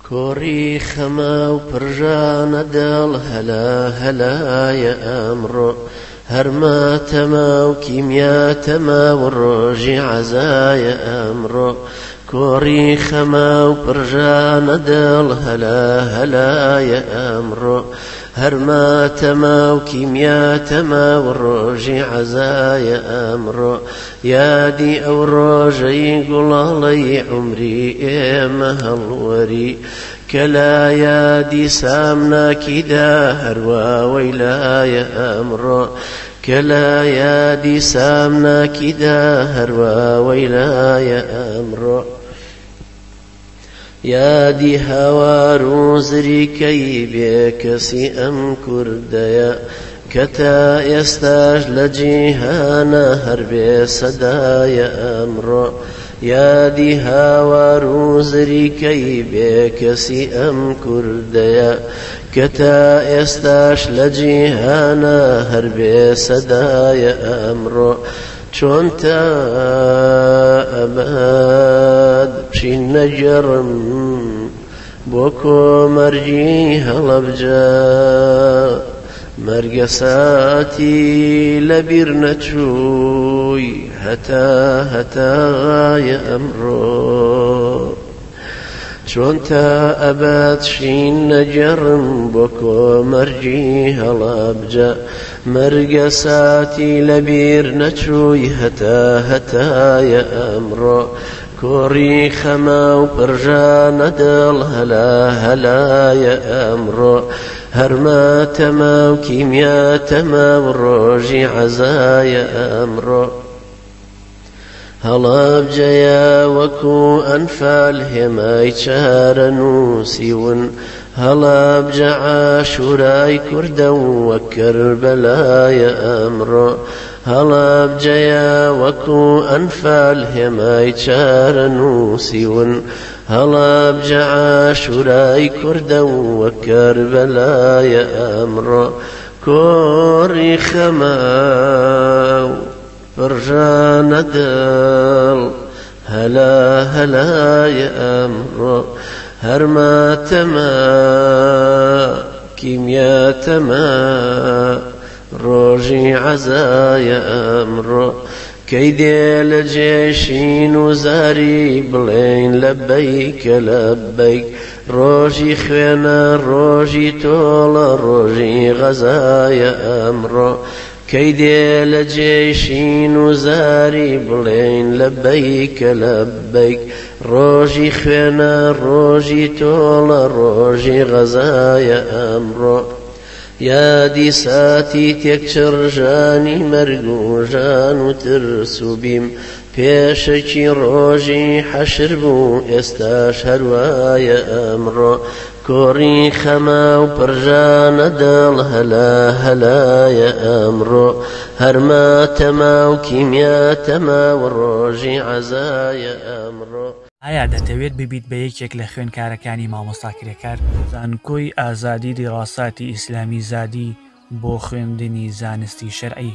كوري خما وبرجان دل هلا هلا يا أمر هرما تما وكيميا تما والروجي عزايا أمر كوري خما وبرجان دل هلا هلا يا أمر هرما تما وكيميا تما والروجي عزايا أمر يا دي أو روجي قول لي عمري إيما هالوري كلا يا دي سامنا كدا هروا ويلا يا أمر كلا يا دي سامنا كدا هروا ويلا يا أمر يا دي هوا روزري كي بكسي أم كرديا كتا يستاج لجيهانا هربي صدايا أمر يا دي هوا روزري كي بكسي أم كرديا كتا يستاش لجيهانا هربي صدايا أمر چون تا أباد بشين نجرم بوكو مرجي هلبجا مرقساتي لبير نتشوي هتا يا أمرو چون تا أباد شين نجرم بوكو مرجي هلبجا مرقساتي لبير نتشوي هتا يا أمرو كوري خما وبرجان دل هلا هلا يا أمرو هرما تما وكيميا تما والروجي عزايا أمرو هلا بجيا وكو أنفال هماي شهر نوسيون هلا بجعا شوراي كردا وكربلا يا أمرو هلا بجيا وكو أنفال هماي شهر نوسيون هلا بجعا شوراي كردا وكربلا يا أمرو كوري خماو برجان دل هلا هلا يا أمرو هرما تما كيميا تما روجي عزايا أمرو كيدي لجيشين وزاري بلين لبيك لبيك روجي خوينا روجي طول روجي غزايا أمرو كيدي لجيشين وزاري بلين لبيك لبيك روجي خوينا روجي طول روجي غزايا أمرو يا دي ساتي تكشر جاني مرقو جانو ترسو بيم بيشكي روجي حشر بو استاش هروايا أمرو كوري خما وبرجان دل هلا هلا يا أمرو هرما تما وكيميا تما والروجي عزايا أمرو ئایا دەتەوێت ببیت بە یەکێک لە خوێندکارەکانی مامۆستاکرێکار زانکۆی ئازادی دیڕاساتی ئیسلامی زادی بۆ خوێندنی زانستی شەرعی